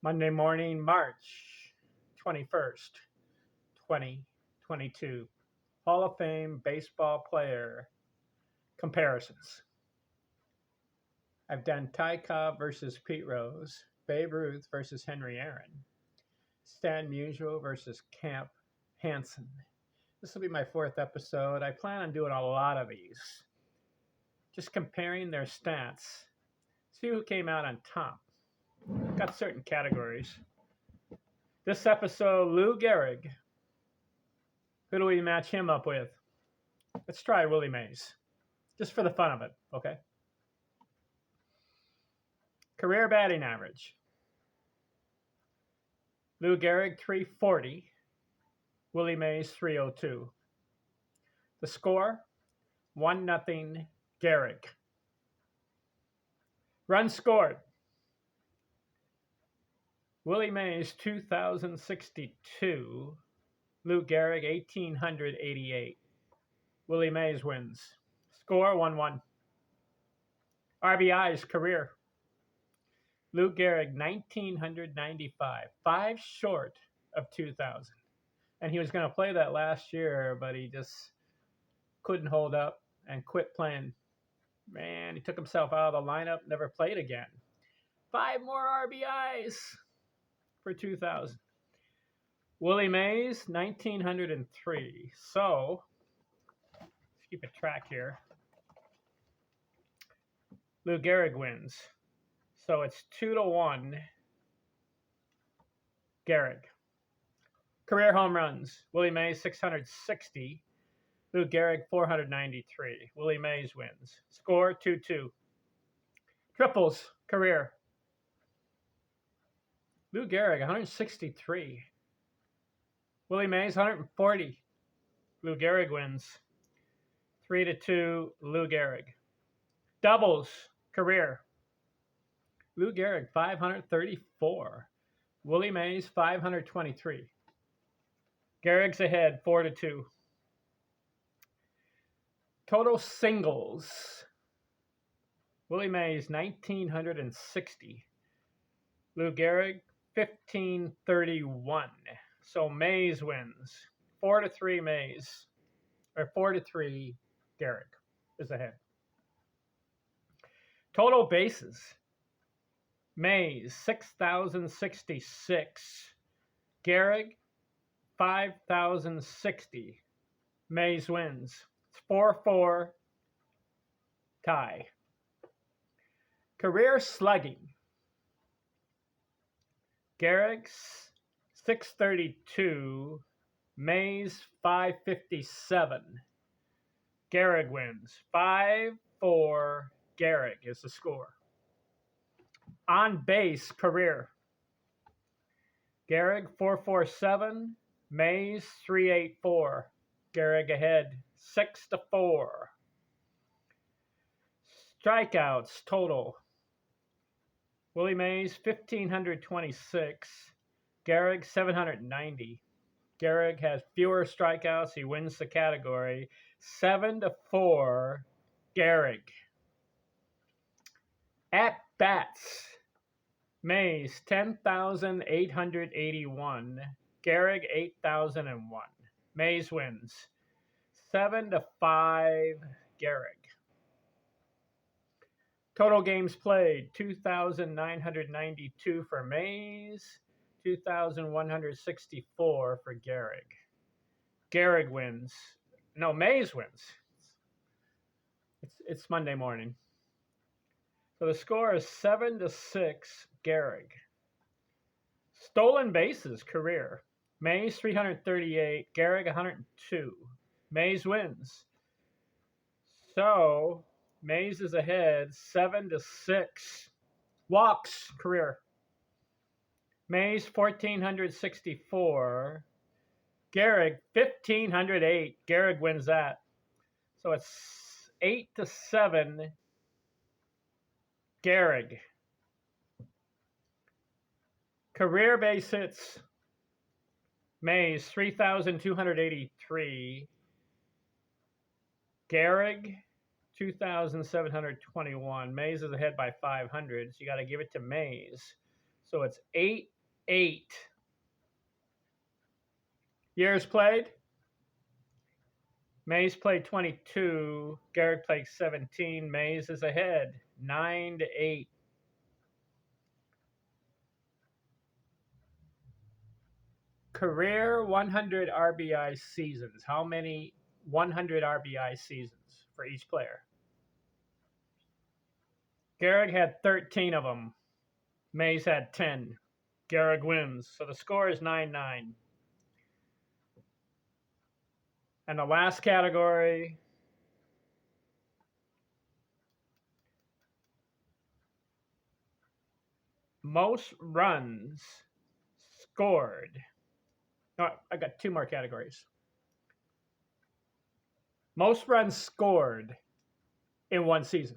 Monday morning, March 21st, 2022. Hall of Fame baseball player comparisons. I've done Ty Cobb versus Pete Rose, Babe Ruth versus Henry Aaron, Stan Musial versus Camp Hansen. This will be my fourth episode. I plan on doing a lot of these. Just comparing their stats. See who came out on top. Got certain categories. This episode, Lou Gehrig. Who do we match him up with? Let's try Willie Mays. Just for the fun of it, okay? Career batting average. Lou Gehrig, 340. Willie Mays, 302. The score, 1-0 Gehrig. Runs scored. Willie Mays, 2,062. Lou Gehrig, 1,888. Willie Mays wins. Score, 1-1. RBIs, career. Lou Gehrig, 1,995. 5 short of 2,000. And he was going to play that last year, but he just couldn't hold up and quit playing. Man, he took himself out of the lineup, never played again. 5 more RBIs for 2,000. Willie Mays, 1,903. So, let's keep a track here. Lou Gehrig wins. So it's 2-1 Gehrig. Career home runs. Willie Mays, 660. Lou Gehrig, 493. Willie Mays wins. Score, 2-2. Triples, career. Lou Gehrig, 163. Willie Mays, 140. Lou Gehrig wins. 3-2, Lou Gehrig. Doubles, career. Lou Gehrig, 534. Willie Mays, 523. Gehrig's ahead, 4-2. Total singles. Willie Mays, 1,960. Lou Gehrig, 1,531. So Mays wins. 4-3 Mays. Or 4-3 Gehrig is ahead. Total bases. Mays, 6,066. Gehrig, 5,060. Mays wins. It's 4-4 tie. Career slugging. Gehrig, 632. Mays, 557. Gehrig wins. 5-4 Gehrig is the score. On base career. Gehrig, 447. Mays, 384. Gehrig ahead, 6-4. Strikeouts total. Willie Mays, 1,526. Gehrig, 790. Gehrig has fewer strikeouts. He wins the category. 7-4, Gehrig. At bats. Mays, 10,881. Gehrig, 8,001. Mays wins. 7-5, Gehrig. Total games played, 2,992 for Mays, 2,164 for Gehrig. Gehrig wins. No, Mays wins. It's Monday morning. So the score is 7-6, Gehrig. Stolen bases, career. Mays, 338. Gehrig, 102. Mays wins. So Mays is ahead, 7-6. Walks, career. Mays, 1,464. Gehrig, 1,508. Gehrig wins that. So it's 8-7, Gehrig. Career base hits. Mays, 3,283. Gehrig, 2,721. Mays is ahead by 500, so you got to give it to Mays. So it's 8-8. Years played. Mays played 22. Gehrig played 17. Mays is ahead, 9-8. Career 100 RBI seasons. How many 100 RBI seasons for each player? Gehrig had 13 of them. Mays had 10. Gehrig wins. So the score is 9-9. And the last category, most runs scored. Oh, I got two more categories. Most runs scored in one season.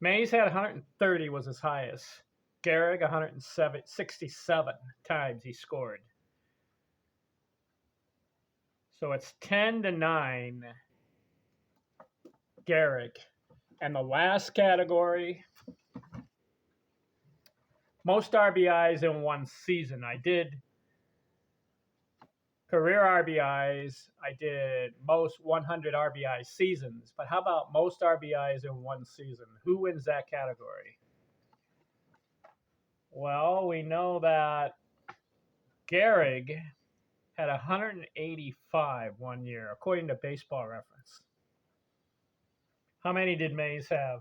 Mays had 130 was his highest. Gehrig 167 times he scored. So it's 10-9. Gehrig. And the last category, most RBIs in one season. I did career RBIs. I did most 100 RBI seasons. But how about most RBIs in one season? Who wins that category? Well, we know that Gehrig had 185 one year, according to Baseball Reference. How many did Mays have?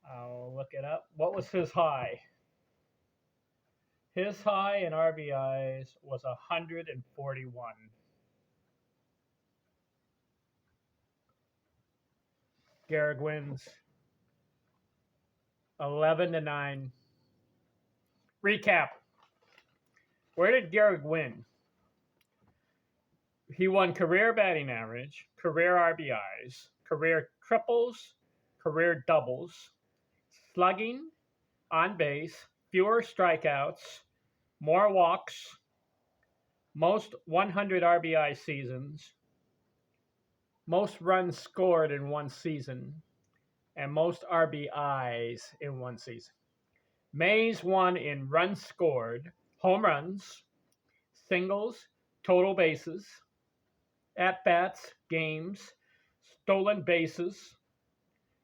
I'll look it up. What was his high? His high in RBIs was 141. Gehrig wins 11-9. Recap. Where did Gehrig win? He won career batting average, career RBIs, career triples, career doubles, slugging, on base, fewer strikeouts, more walks, most 100 RBI seasons, most runs scored in one season, and most RBIs in one season. Mays won in runs scored, home runs, singles, total bases, at-bats, games, stolen bases,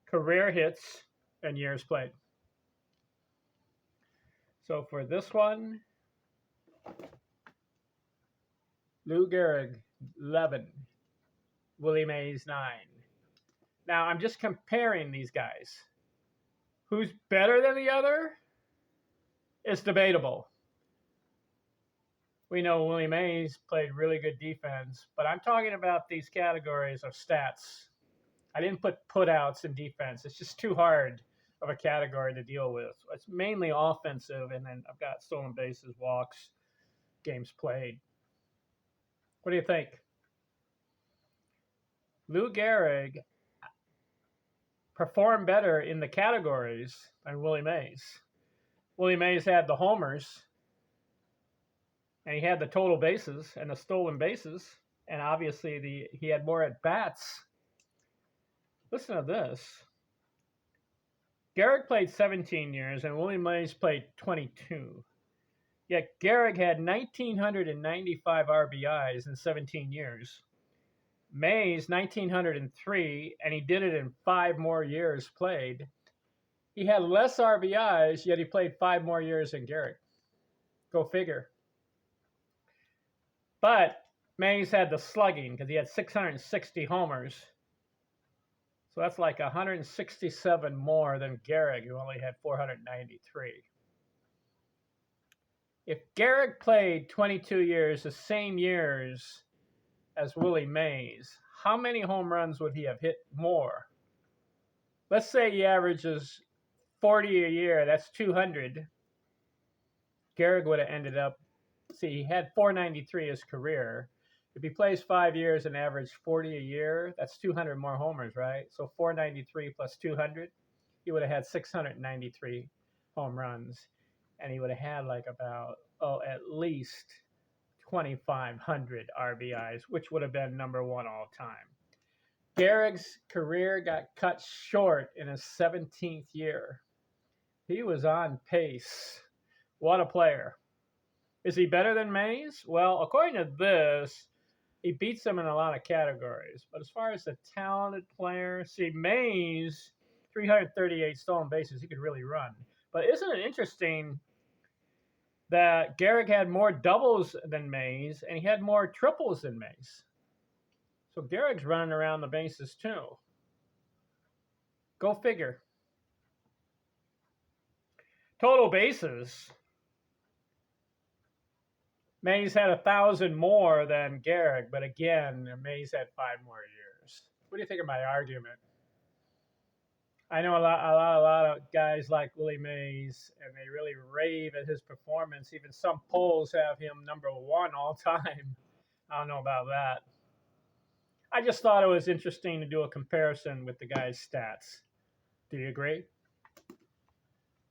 career hits, and years played. So for this one, Lou Gehrig, 11. Willie Mays, 9. Now, I'm just comparing these guys. Who's better than the other? It's debatable. We know Willie Mays played really good defense, but I'm talking about these categories of stats. I didn't put putouts in defense. It's just too hard of a category to deal with. It's mainly offensive, and then I've got stolen bases, walks, games played. What do you think? Lou Gehrig performed better in the categories than Willie Mays. Willie Mays had the homers, and he had the total bases and the stolen bases, and obviously he had more at-bats. Listen to this. Gehrig played 17 years, and Willie Mays played 22. Yet Gehrig had 1,995 RBIs in 17 years. Mays, 1,903, and he did it in 5 more years played. He had less RBIs, yet he played 5 more years than Gehrig. Go figure. But Mays had the slugging because he had 660 homers. So that's like 167 more than Gehrig, who only had 493. If Gehrig played 22 years, the same years as Willie Mays, how many home runs would he have hit more? Let's say he averages 40 a year. That's 200. Gehrig would have ended up, he had 493 his career. If he plays 5 years and averaged 40 a year, that's 200 more homers, right? So 493 plus 200, he would have had 693 home runs. And he would have had like about, at least 2,500 RBIs, which would have been number one all time. Gehrig's career got cut short in his 17th year. He was on pace. What a player. Is he better than Mays? Well, according to this, he beats him in a lot of categories. But as far as the talented player, see, Mays, 338 stolen bases, he could really run. But isn't it interesting that Gehrig had more doubles than Mays, and he had more triples than Mays? So Gehrig's running around the bases too. Go figure. Total bases. Mays had 1,000 more than Gehrig, but again, Mays had 5 more years. What do you think of my argument? I know a lot of guys like Willie Mays, and they really rave at his performance. Even some polls have him #1 all time. I don't know about that. I just thought it was interesting to do a comparison with the guy's stats. Do you agree?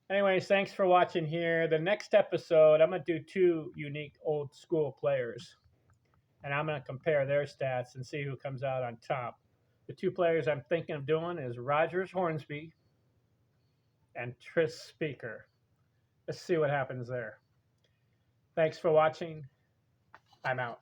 Anyways, thanks for watching here. The next episode, I'm going to do 2 unique old school players. And I'm going to compare their stats and see who comes out on top. The 2 players I'm thinking of doing is Rogers Hornsby and Tris Speaker. Let's see what happens there. Thanks for watching. I'm out.